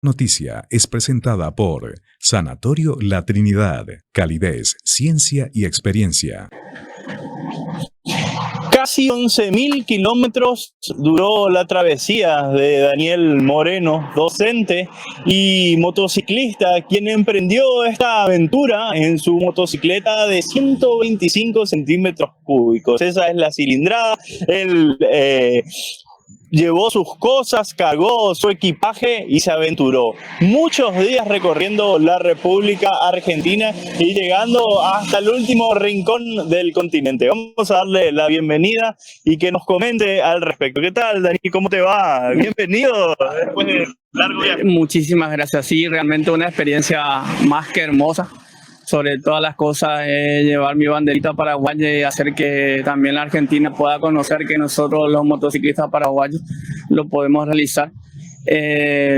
Noticia es presentada por Sanatorio La Trinidad, calidez, ciencia y experiencia. Casi 11.000 kilómetros duró la travesía de Daniel Moreno, docente y motociclista, quien emprendió esta aventura en su motocicleta de 125 centímetros cúbicos. Esa es la cilindrada. Él llevó sus cosas, cargó su equipaje y se aventuró. Muchos días recorriendo la República Argentina y llegando hasta el último rincón del continente. Vamos a darle la bienvenida y que nos comente al respecto. ¿Qué tal, Dani? ¿Cómo te va? Bienvenido después de largo viaje. Muchísimas gracias. Sí, realmente una experiencia más que hermosa. Sobre todas las cosas, llevar mi banderita paraguaya y hacer que también la Argentina pueda conocer que nosotros los motociclistas paraguayos lo podemos realizar.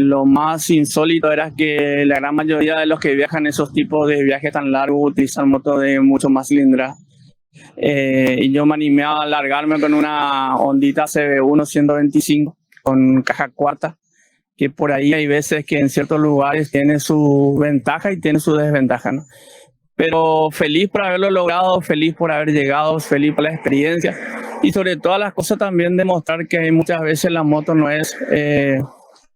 Lo más insólito era que la gran mayoría de los que viajan esos tipos de viajes tan largos utilizan motos de mucho más cilindrada. Y yo me animé a largarme con una Hondita CB1 125 con caja cuarta, que por ahí hay veces que en ciertos lugares tiene su ventaja y tiene su desventaja, ¿no? Pero feliz por haberlo logrado, feliz por haber llegado, feliz por la experiencia y sobre todas las cosas también demostrar que muchas veces la moto no es el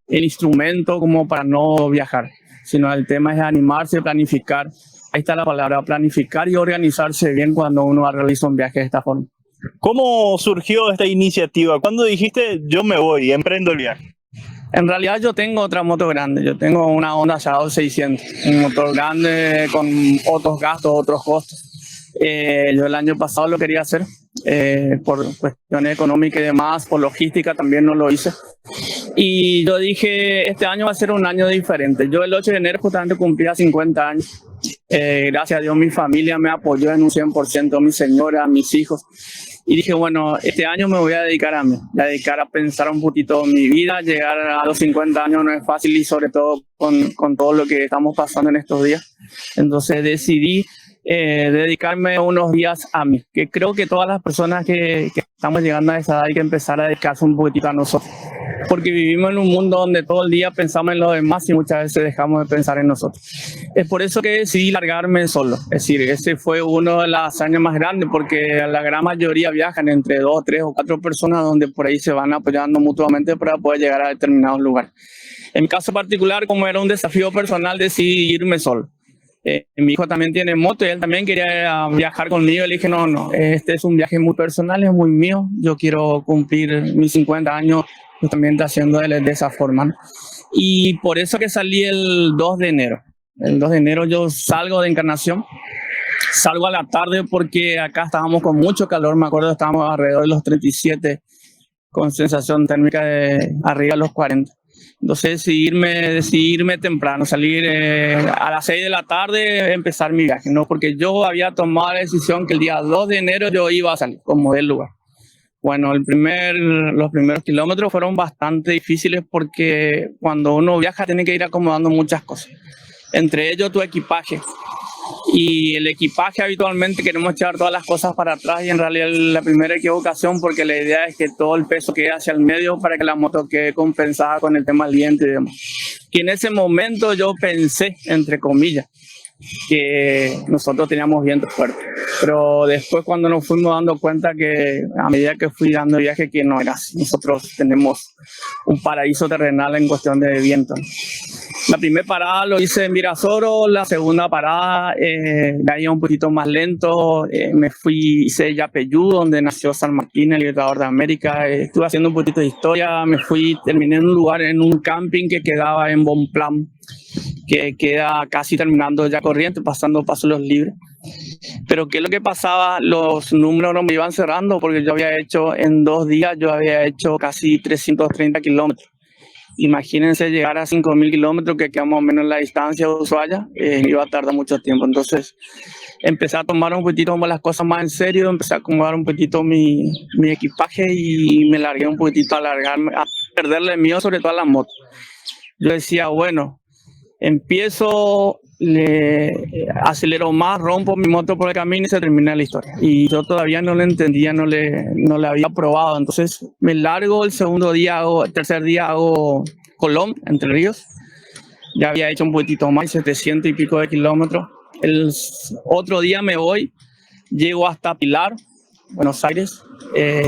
instrumento como para no viajar, sino el tema es animarse, planificar. Ahí está la palabra, planificar y organizarse bien cuando uno realiza un viaje de esta forma. ¿Cómo surgió esta iniciativa? ¿Cuándo dijiste yo me voy, emprendo el viaje? En realidad yo tengo otra moto grande, yo tengo una Honda Shadow 600, un motor grande con otros gastos, otros costos. Yo el año pasado lo quería hacer por cuestiones económicas y demás, por logística también no lo hice. Y yo dije, este año va a ser un año diferente. Yo el 8 de enero justamente cumplía 50 años. Gracias a Dios mi familia me apoyó en un 100%, mi señora, mis hijos. Y dije, bueno, este año me voy a dedicar a mí, a pensar un poquito en mi vida. Llegar a los 50 años no es fácil y sobre todo con todo lo que estamos pasando en estos días. Entonces decidí dedicarme unos días a mí, que creo que todas las personas que estamos llegando a esa edad hay que empezar a dedicarse un poquitito a nosotros. Porque vivimos en un mundo donde todo el día pensamos en los demás y muchas veces dejamos de pensar en nosotros. Es por eso que decidí largarme solo. Es decir, ese fue uno de las hazañas más grandes porque la gran mayoría viajan entre 2, 3 o 4 personas donde por ahí se van apoyando mutuamente para poder llegar a determinados lugares. En mi caso particular, como era un desafío personal, decidí irme solo. Mi hijo también tiene moto y él también quería viajar conmigo. Le dije, no, este es un viaje muy personal, es muy mío. Yo quiero cumplir mis 50 años justamente haciendo de esa forma, ¿no? Y por eso que salí el 2 de enero. El 2 de enero yo salgo de Encarnación, salgo a la tarde porque acá estábamos con mucho calor, me acuerdo estábamos alrededor de los 37 con sensación térmica de arriba de los 40. Entonces decidí irme temprano, salir a las 6 de la tarde, empezar mi viaje, ¿no? Porque yo había tomado la decisión que el día 2 de enero yo iba a salir como del lugar. Bueno, los primeros kilómetros fueron bastante difíciles porque cuando uno viaja tiene que ir acomodando muchas cosas, entre ellos tu equipaje. Y el equipaje habitualmente queremos echar todas las cosas para atrás y en realidad es la primera equivocación porque la idea es que todo el peso quede hacia el medio para que la moto quede compensada con el tema del viento y demás. Y en ese momento yo pensé, entre comillas, que nosotros teníamos viento fuerte, pero después cuando nos fuimos dando cuenta que a medida que fui dando viaje que no era así. Nosotros tenemos un paraíso terrenal en cuestión de viento. La primera parada lo hice en Virasoro, la segunda parada la iba un poquito más lento, me fui, hice Yapeyú, donde nació San Martín, el Libertador de América, estuve haciendo un poquito de historia, terminé en un lugar, en un camping que quedaba en Bonpland, que queda casi terminando ya Corrientes, pasando Pasos Los Libres. Pero ¿qué es lo que pasaba? Los números no me iban cerrando porque yo había hecho, en 2 días, yo había hecho casi 330 kilómetros. Imagínense llegar a 5.000 kilómetros, que queda más o menos la distancia de Ushuaia, iba a tardar mucho tiempo. Entonces empecé a tomar un poquito las cosas más en serio, empecé a acomodar un poquito mi equipaje y me largué un poquito a perderle el mío, sobre todo a la moto. Yo decía, bueno, empiezo, acelero más, rompo mi moto por el camino y se termina la historia. Y yo todavía no lo entendía, no le había probado. Entonces me largo el tercer día hago Colón, Entre Ríos. ya había hecho un poquitito más, 700 y pico de kilómetros. El otro día me voy, llego hasta Pilar, Buenos Aires,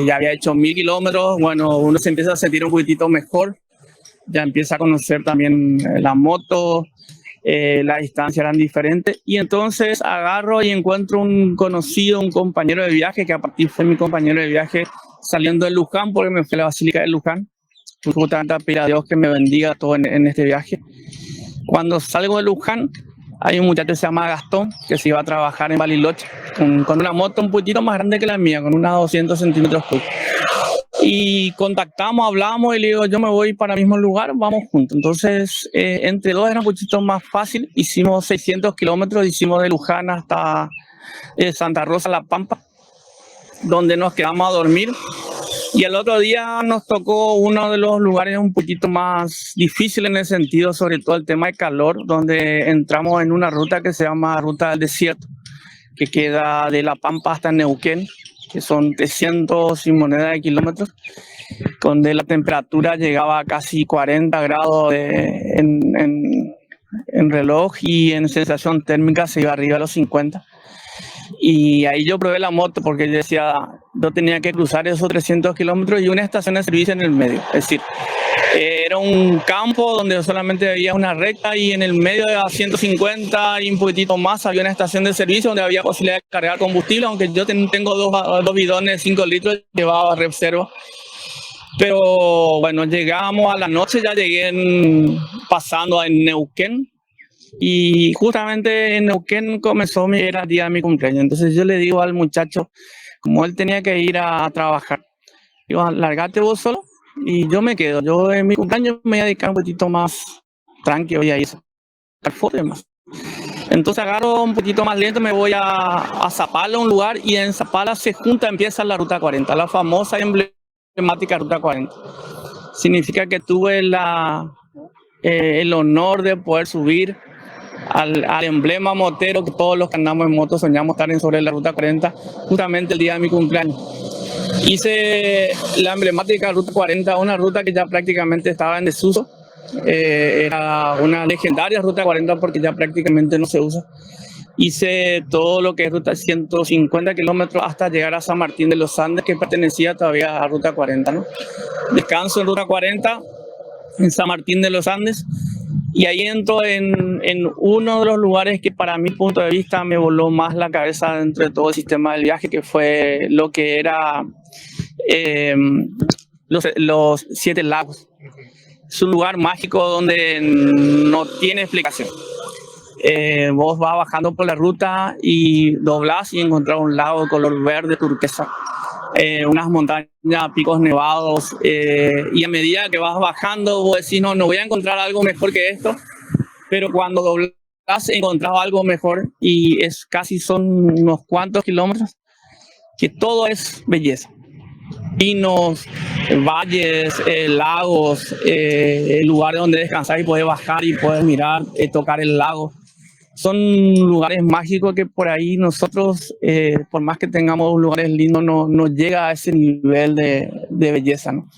ya había hecho 1000 kilómetros. Bueno, uno se empieza a sentir un poquitito mejor, ya empieza a conocer también la moto, las distancias eran diferentes, y entonces agarro y encuentro un conocido, un compañero de viaje, que a partir fue mi compañero de viaje saliendo de Luján, porque me fui a la Basílica de Luján, justamente a pedir a Dios que me bendiga todo en este viaje. Cuando salgo de Luján, hay un muchacho que se llama Gastón, que se iba a trabajar en Bariloche, con una moto un poquito más grande que la mía, con unas 200 centímetros cúbicos. Y contactamos, hablamos, y le digo, yo me voy para el mismo lugar, vamos juntos. Entonces, entre dos era un poquito más fácil. Hicimos 600 kilómetros, hicimos de Luján hasta Santa Rosa, La Pampa, donde nos quedamos a dormir. Y el otro día nos tocó uno de los lugares un poquito más difíciles en el sentido, sobre todo el tema de calor, donde entramos en una ruta que se llama Ruta del Desierto, que queda de La Pampa hasta Neuquén, que son 300 y moneda de kilómetros, donde la temperatura llegaba a casi 40 grados en reloj, y en sensación térmica se iba arriba a los 50. Y ahí yo probé la moto, porque yo decía, yo tenía que cruzar esos 300 kilómetros y una estación de servicio en el medio. Es decir, era un campo donde solamente había una recta, y en el medio de 150 y un poquitito más había una estación de servicio donde había posibilidad de cargar combustible, aunque yo tengo dos bidones de 5 litros, llevaba reserva. Pero bueno, llegamos a la noche, ya llegué pasando en Neuquén, y justamente en Neuquén era el día de mi cumpleaños. Entonces yo le digo al muchacho, como él tenía que ir a trabajar, digo, largate vos solo y yo me quedo. Yo en mi cumpleaños me voy a dedicar un poquito más tranquilo y a eso, más. Entonces agarro un poquito más lento, me voy a Zapala, un lugar, y en Zapala empieza la Ruta 40, la famosa y emblemática Ruta 40. Significa que tuve el honor de poder subir al emblema motero que todos los que andamos en moto soñamos estar sobre la Ruta 40, justamente el día de mi cumpleaños. Hice la emblemática Ruta 40, una ruta que ya prácticamente estaba en desuso. Era una legendaria Ruta 40 porque ya prácticamente no se usa. Hice todo lo que es ruta 150 kilómetros hasta llegar a San Martín de los Andes, que pertenecía todavía a Ruta 40, ¿no? Descanso en Ruta 40, en San Martín de los Andes, y ahí entro en uno de los lugares que para mi punto de vista me voló más la cabeza dentro de todo el sistema del viaje, que fue lo que era los 7 lagos. Es un lugar mágico donde no tiene explicación. Vos vas bajando por la ruta y doblás y encontrás un lago de color verde turquesa, unas montañas, picos nevados, y a medida que vas bajando vos decís, no voy a encontrar algo mejor que esto, pero cuando doblás encontrás algo mejor, y son unos cuantos kilómetros que todo es belleza. Pinos, valles, lagos, lugares donde descansar y poder bajar y poder mirar, tocar el lago. Son lugares mágicos que por ahí nosotros, por más que tengamos lugares lindos, no llega a ese nivel de belleza, ¿no?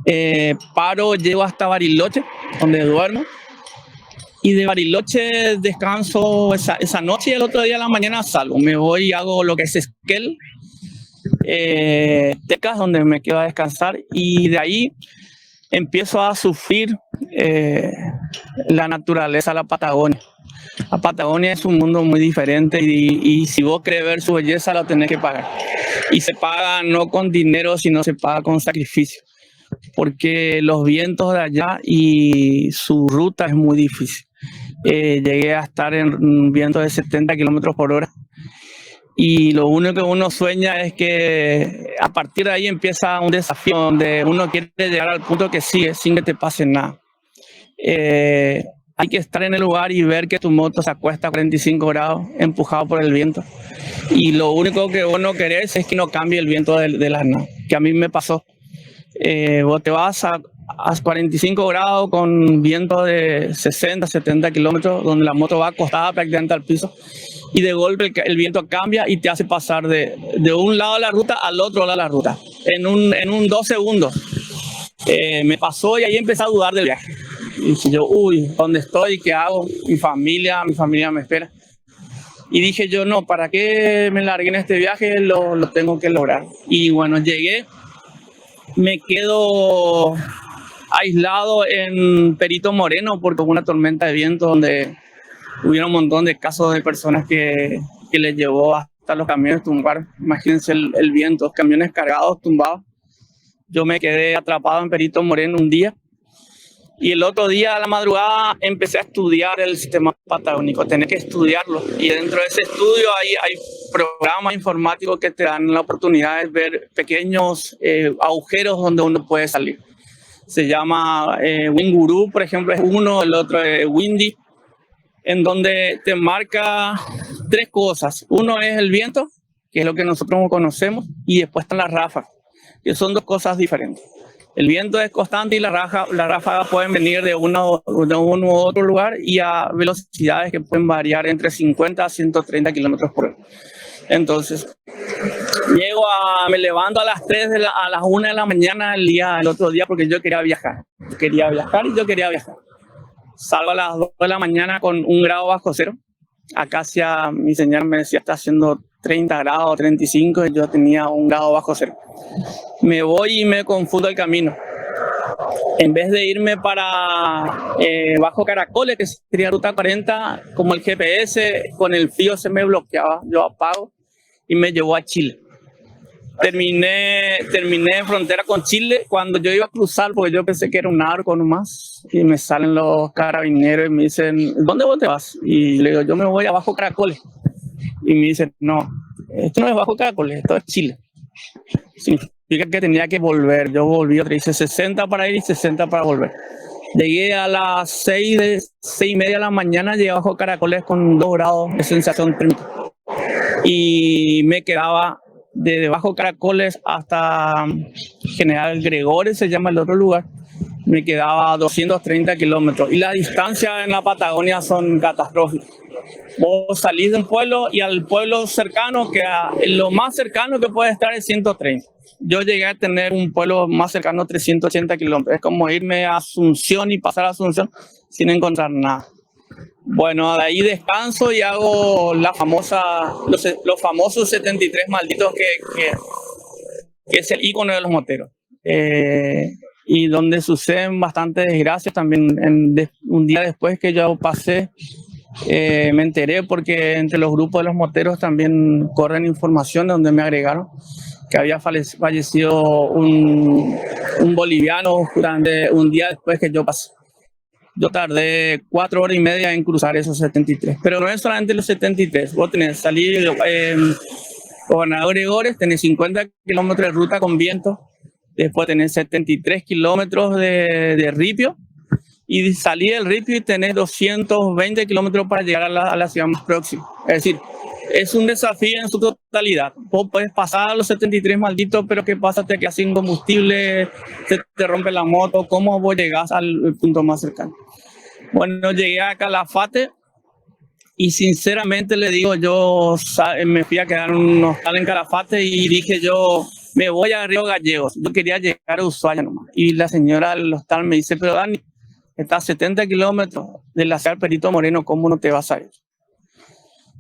Llego hasta Bariloche, donde duermo, y de Bariloche descanso esa noche, y el otro día a la mañana salgo. Me voy y hago lo que es Esquel, Tecas, donde me quedo a descansar, y de ahí empiezo a sufrir la naturaleza, la Patagonia. La Patagonia es un mundo muy diferente, y si vos querés ver su belleza lo tenés que pagar, y se paga no con dinero, sino se paga con sacrificio, porque los vientos de allá y su ruta es muy difícil. Llegué a estar en un viento de 70 kilómetros por hora, y lo único que uno sueña es que a partir de ahí empieza un desafío donde uno quiere llegar al punto que sigue sin que te pase nada. Hay que estar en el lugar y ver que tu moto se acuesta a 45 grados empujado por el viento, y lo único que vos no querés es que no cambie el viento de la nada, que a mí me pasó. Vos te vas a 45 grados con viento de 60, 70 kilómetros, donde la moto va acostada prácticamente al piso, y de golpe el viento cambia y te hace pasar de un lado de la ruta al otro lado de la ruta en un 2 segundos. Me pasó, y ahí empecé a dudar del viaje. Y dije yo, uy, ¿dónde estoy? ¿Qué hago? Mi familia me espera. Y dije yo, no, ¿para qué me largué en este viaje? Lo tengo que lograr. Y bueno, llegué, me quedo aislado en Perito Moreno porque hubo una tormenta de viento donde hubieron un montón de casos de personas que les llevó hasta los camiones tumbar. Imagínense el viento, camiones cargados, tumbados. Yo me quedé atrapado en Perito Moreno un día y el otro día a la madrugada empecé a estudiar el sistema patagónico, tenía que estudiarlo. Y dentro de ese estudio hay programas informáticos que te dan la oportunidad de ver pequeños agujeros donde uno puede salir. Se llama WinGuru, por ejemplo, es uno, el otro es Windy, en donde te marca tres cosas. Uno es el viento, que es lo que nosotros conocemos, y después están las ráfagas, que son dos cosas diferentes. El viento es constante y las ráfagas pueden venir de uno u otro lugar y a velocidades que pueden variar entre 50 a 130 kilómetros por hora. Entonces, me levanto a las 1 de la mañana el otro día porque yo quería viajar. Yo quería viajar. Salgo a las 2 de la mañana con 1 grado bajo cero. Acá mi señor me decía, está haciendo 30 grados, 35, y yo tenía 1 grado bajo cero. Me voy y me confundo el camino. En vez de irme para Bajo Caracoles, que sería ruta 40, como el GPS, con el frío se me bloqueaba. Yo apago y me llevó a Chile. Terminé en frontera con Chile. Cuando yo iba a cruzar, porque yo pensé que era un arco nomás, y me salen los carabineros y me dicen, ¿dónde vos te vas? Y le digo, yo me voy a Bajo Caracoles. Y me dicen, no, esto no es Bajo Caracoles, esto es Chile. Significa que tenía que volver. Yo volví, hice 60 para ir y 60 para volver. Llegué a las 6:30 de la mañana, llegué a Bajo Caracoles con 2 grados de sensación térmica. Y me quedaba desde Bajo Caracoles hasta General Gregorio, se llama el otro lugar. Me quedaba a 230 kilómetros. Y las distancias en la Patagonia son catastróficas. Vos salís de un pueblo y al pueblo cercano, lo más cercano que puede estar es 130. Yo llegué a tener un pueblo más cercano a 380 kilómetros. Es como irme a Asunción y pasar a Asunción sin encontrar nada. Bueno, de ahí descanso y hago los famosos 73 malditos que es el icono de los moteros. Y donde suceden bastantes desgracias también. Un día después que yo pasé, me enteré porque entre los grupos de los moteros también corren información donde me agregaron que había fallecido un boliviano durante un día después que yo pasé. Yo tardé 4 horas y media en cruzar esos 73, pero no es solamente los 73. Vos tenés salir Gobernador Gregores, tenés 50 kilómetros de ruta con viento, después tenés 73 kilómetros de ripio, y salí del ripio y tenés 220 kilómetros para llegar a la ciudad más próxima. Es decir, es un desafío en su totalidad. Vos puedes pasar a los 73 malditos, pero ¿qué pasa? Te quedas sin combustible, te rompe la moto. ¿Cómo vos llegás al punto más cercano? Bueno, llegué a Calafate y sinceramente le digo, yo me fui a quedar en un hostal en Calafate y dije yo, me voy a Río Gallegos. Yo quería llegar a Ushuaia nomás. Y la señora del hostal me dice, pero Dani, estás a 70 kilómetros de la ciudad Perito Moreno, ¿cómo no te vas a ir?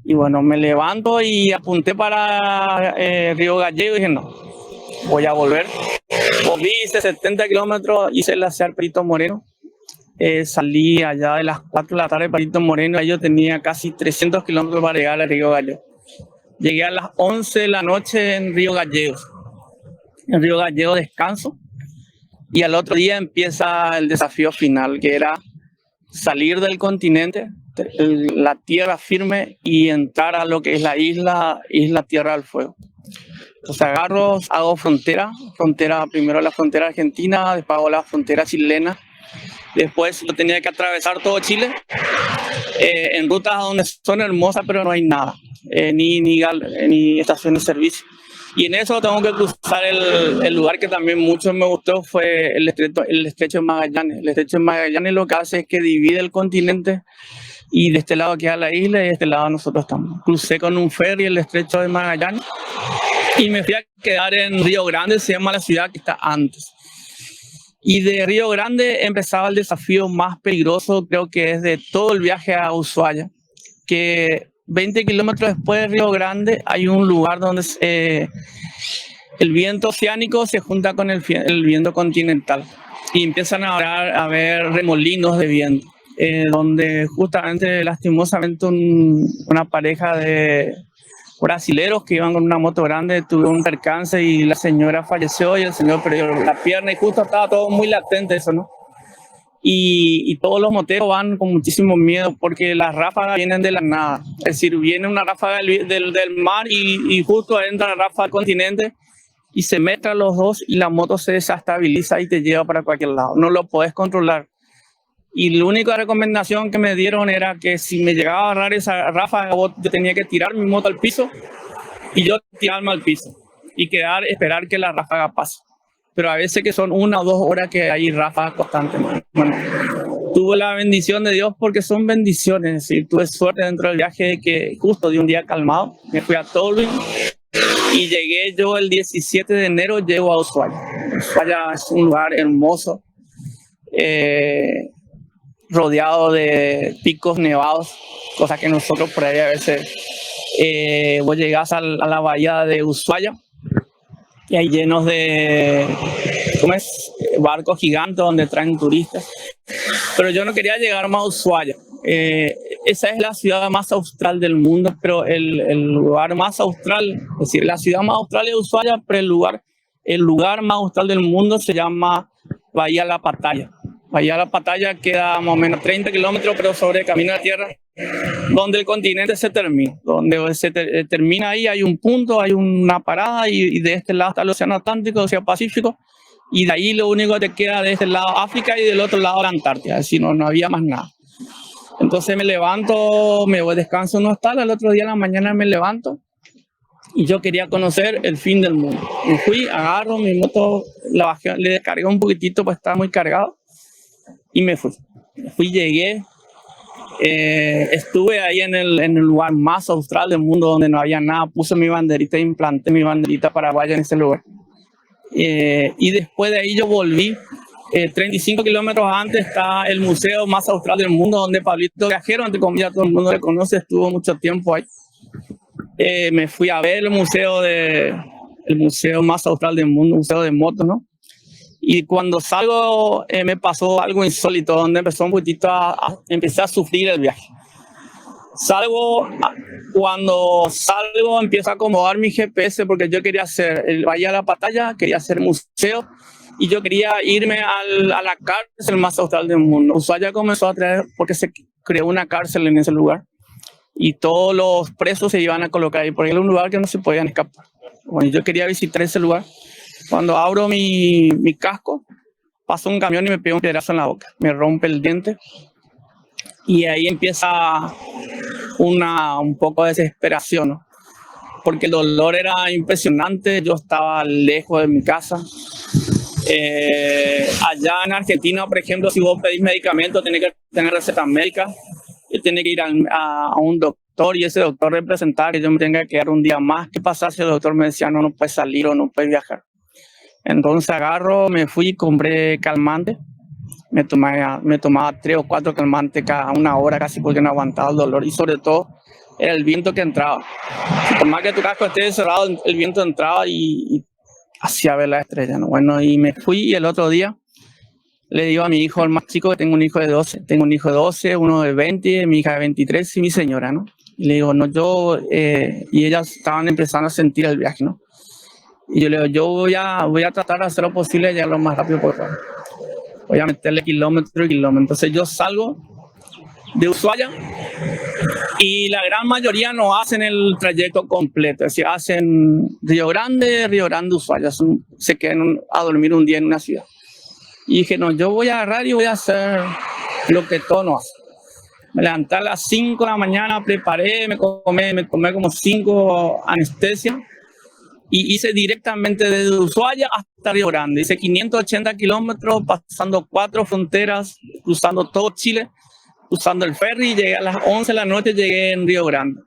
Y bueno, me levanto y apunté para Río Gallegos y dije, no, voy a volver. Volví, hice 70 kilómetros, hice la ciudad Perito Moreno. Salí allá de las 4 de la tarde de Perito Moreno, y yo tenía casi 300 kilómetros para llegar a Río Gallegos. Llegué a las 11 de la noche en Río Gallegos. En Río Gallegos descanso y al otro día empieza el desafío final, que era salir del continente, la tierra firme, y entrar a lo que es la isla Tierra del Fuego. Entonces hago frontera, primero la frontera argentina, después hago la frontera chilena. Después yo tenía que atravesar todo Chile en rutas donde son hermosas, pero no hay nada, ni estaciones de servicio. Y en eso tengo que cruzar el lugar que también mucho me gustó, fue el estrecho de Magallanes. El estrecho de Magallanes lo que hace es que divide el continente, y de este lado queda la isla y de este lado nosotros estamos. Crucé con un ferry el estrecho de Magallanes y me fui a quedar en Río Grande, se llama la ciudad que está antes. Y de Río Grande empezaba el desafío más peligroso, creo que es de todo el viaje a Ushuaia, que 20 kilómetros después de Río Grande hay un lugar donde el viento oceánico se junta con el viento continental y empiezan a haber remolinos de viento, donde justamente lastimosamente una pareja de brasileros que iban con una moto grande tuvieron un percance y la señora falleció y el señor perdió la pierna y justo estaba todo muy latente eso, ¿no? Y todos los moteros van con muchísimo miedo porque las ráfagas vienen de la nada, es decir, viene una ráfaga del mar y justo entra la ráfaga del continente y se mezclan los dos y la moto se desestabiliza y te lleva para cualquier lado, no lo podés controlar. Y la única recomendación que me dieron era que si me llegaba a agarrar esa ráfaga, yo tenía que tirar mi moto al piso y yo tirarme al piso y esperar que la ráfaga pase. Pero a veces que son 1 o 2 horas que hay ráfagas constantemente. Bueno, tuve la bendición de Dios porque son bendiciones. Es decir, tuve suerte dentro del viaje de que justo de un día calmado me fui a Tolwyn y llegué yo el 17 de enero, llego a Ushuaia. Ushuaia es un lugar hermoso. Rodeado de picos nevados, cosa que nosotros por ahí a veces vos llegás a la bahía de Ushuaia y hay llenos de barcos gigantes donde traen turistas, pero yo no quería llegar más a Ushuaia. Esa es la ciudad más austral del mundo, pero el lugar más austral, es decir, la ciudad más austral es Ushuaia, pero el lugar más austral del mundo se llama Bahía La Pataya. Bahía La Pataya queda más o menos 30 kilómetros, pero sobre el camino de tierra, donde el continente se termina. Donde se termina ahí hay un punto, hay una parada y de este lado está el Océano Atlántico, el Océano Pacífico, y de ahí lo único que te queda de este lado África y del otro lado la Antártida, es decir, no había más nada. Entonces me levanto, me voy, descanso un hostal, al otro día en la mañana me levanto y yo quería conocer el fin del mundo. Me fui, agarro mi moto, la bajé, le descargué un poquitito pues estaba muy cargado. Y me fui, llegué, estuve ahí en el lugar más austral del mundo donde no había nada, puse mi banderita, implanté mi banderita paraguaya en ese lugar. Y después de ahí yo volví, 35 kilómetros antes está el museo más austral del mundo, donde Pablito Viajero, entre comillas todo el mundo le conoce, estuvo mucho tiempo ahí. Me fui a ver el museo más austral del mundo, museo de motos, ¿no? Y cuando salgo me pasó algo insólito, donde empezó un poquitito empecé a sufrir el viaje. Cuando salgo empiezo a acomodar mi GPS porque yo quería hacer el Bahía de la Pataya, quería hacer museo y yo quería irme a la cárcel más austral del mundo. Ushuaia comenzó a traer porque se creó una cárcel en ese lugar y todos los presos se iban a colocar ahí porque era un lugar que no se podían escapar. Bueno, yo quería visitar ese lugar. Cuando abro mi casco, pasa un camión y me pega un piedrazo en la boca. Me rompe el diente. Y ahí empieza un poco de desesperación, ¿no? Porque el dolor era impresionante. Yo estaba lejos de mi casa. Allá en Argentina, por ejemplo, si vos pedís medicamentos, tenés que tener recetas médicas. Yo tenía que ir a un doctor y ese doctor representaba que yo me tenga que quedar un día más. ¿Qué pasa si el doctor me decía no puedes salir o no puedes viajar? Entonces me fui y compré calmante. Me tomaba 3 o 4 calmantes cada 1 hora casi porque no aguantaba el dolor y sobre todo era el viento que entraba. Por más que tu casco esté cerrado, el viento entraba y hacía ver la estrella, ¿no? Bueno, y me fui y el otro día le digo a mi hijo, el más chico, que tengo un hijo de 12. Tengo un hijo de 12, uno de 20, mi hija de 23 y mi señora, ¿no? Y le digo, no, y ellas estaban empezando a sentir el viaje, ¿no? Y yo le digo, yo voy a tratar de hacer lo posible y llegar lo más rápido posible. Voy a meterle kilómetro y kilómetro. Entonces yo salgo de Ushuaia y la gran mayoría no hacen el trayecto completo. Es decir, hacen Río Grande, Ushuaia. Se quedan a dormir un día en una ciudad. Y dije, no, yo voy a agarrar y voy a hacer lo que todos no hacen. Me levanté a las 5 de la mañana, preparé, me tomé como 5 anestesias. Y hice directamente desde Ushuaia hasta Río Grande. Hice 580 kilómetros, pasando 4 fronteras, cruzando todo Chile, usando el ferry. Llegué a las 11 de la noche, llegué en Río Grande.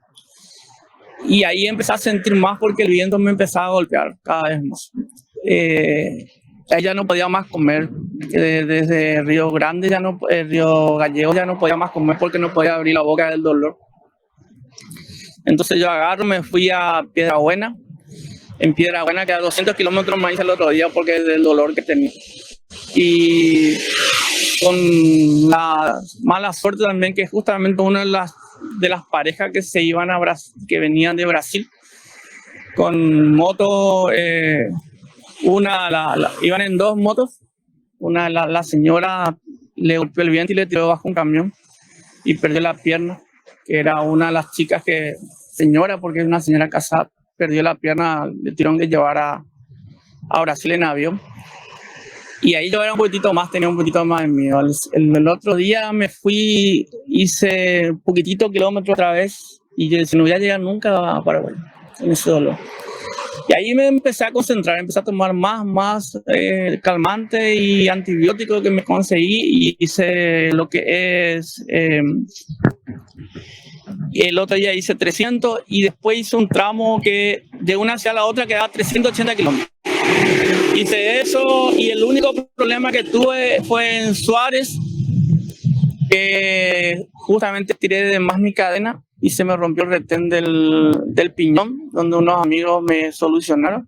Y ahí empecé a sentir más porque el viento me empezaba a golpear cada vez más. Ahí ya no podía más comer. Desde Río Grande, Río Gallego ya no podía más comer porque no podía abrir la boca del dolor. Entonces yo agarro, me fui a Piedrabuena. En Piedrabuena, que a 200 kilómetros más hice el otro día porque del dolor que tenía. Y con la mala suerte también que justamente una de las parejas que se iban a que venían de Brasil con moto, iban en dos motos. La señora le golpeó el viento y le tiró bajo un camión y perdió la pierna, que era una de las chicas señora, porque es una señora casada, perdió la pierna, le tuvieron que llevar a Brasil en avión. Y ahí yo era tenía un poquito más de miedo. El otro día me fui, hice un poquitito kilómetro otra vez y yo decía, no voy a llegar nunca a Paraguay en ese dolor. Y ahí me empecé a concentrar, empecé a tomar más calmante y antibiótico que me conseguí y hice lo que es... el otro día hice 300 y después hice un tramo que de una hacia la otra quedaba 380 kilómetros. Hice eso y el único problema que tuve fue en Suárez, que justamente tiré de más mi cadena y se me rompió el retén del piñón, donde unos amigos me solucionaron.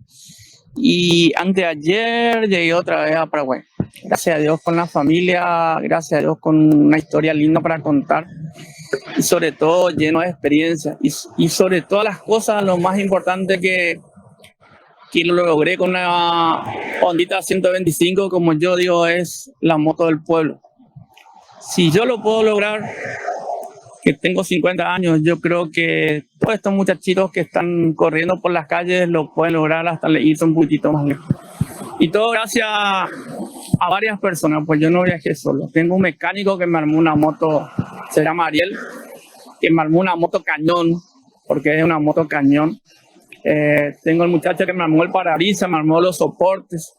Y anteayer llegué otra vez a Paraguay. Gracias a Dios con la familia, gracias a Dios con una historia linda para contar. Y sobre todo lleno de experiencia. Y sobre todas las cosas, lo más importante que lo logré con una Hondita 125, como yo digo, es la moto del pueblo. Si yo lo puedo lograr, que tengo 50 años, yo creo que todos estos muchachitos que están corriendo por las calles lo pueden lograr hasta irse un poquitito más lejos. Y todo gracias a varias personas, pues yo no viajé solo. Tengo un mecánico que me armó una moto, se llama Ariel, que me armó una moto cañón, porque es una moto cañón. Tengo el muchacho que me armó el parabrisas, me armó los soportes.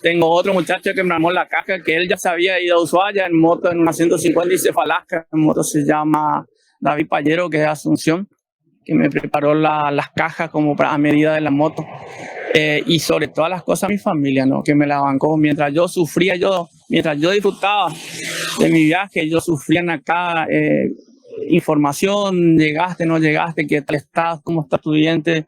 Tengo otro muchacho que me armó la caja, que él ya se había ido a Ushuaia en moto, en una 150 y se fue a Alaska. En moto se llama David Pallero, que es de Asunción, que me preparó las cajas como a medida de la moto. Y sobre todas las cosas mi familia, ¿no? Que me la bancó. Mientras yo sufría, mientras yo disfrutaba de mi viaje, ellos sufrían acá. Información, llegaste, no llegaste, qué tal estás, cómo está tu diente,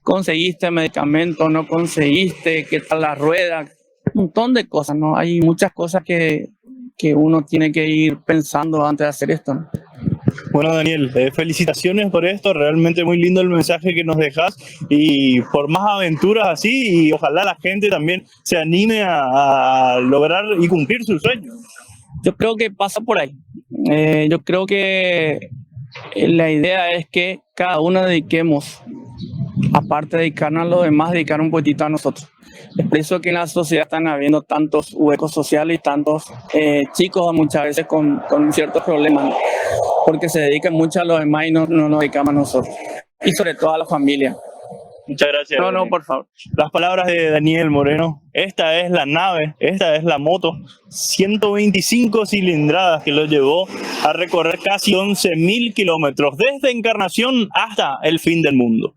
conseguiste medicamento, no conseguiste, qué tal la rueda, un montón de cosas, ¿no? Hay muchas cosas que uno tiene que ir pensando antes de hacer esto, ¿no? Bueno, Daniel, felicitaciones por esto, realmente muy lindo el mensaje que nos dejas y por más aventuras así y ojalá la gente también se anime a lograr y cumplir sus sueños. Yo creo que pasa por ahí. Yo creo que la idea es que cada uno dediquemos, aparte de dedicarnos a los demás, dedicar un poquitito a nosotros. Es por eso que en la sociedad están habiendo tantos huecos sociales y tantos chicos muchas veces con ciertos problemas, ¿no? Porque se dedican mucho a los demás y no nos dedicamos a nosotros. Y sobre todo a la familia. Muchas gracias. No, por favor. Las palabras de Daniel Moreno. Esta es la nave, esta es la moto, 125 cilindradas que lo llevó a recorrer casi 11.000 kilómetros desde Encarnación hasta el fin del mundo.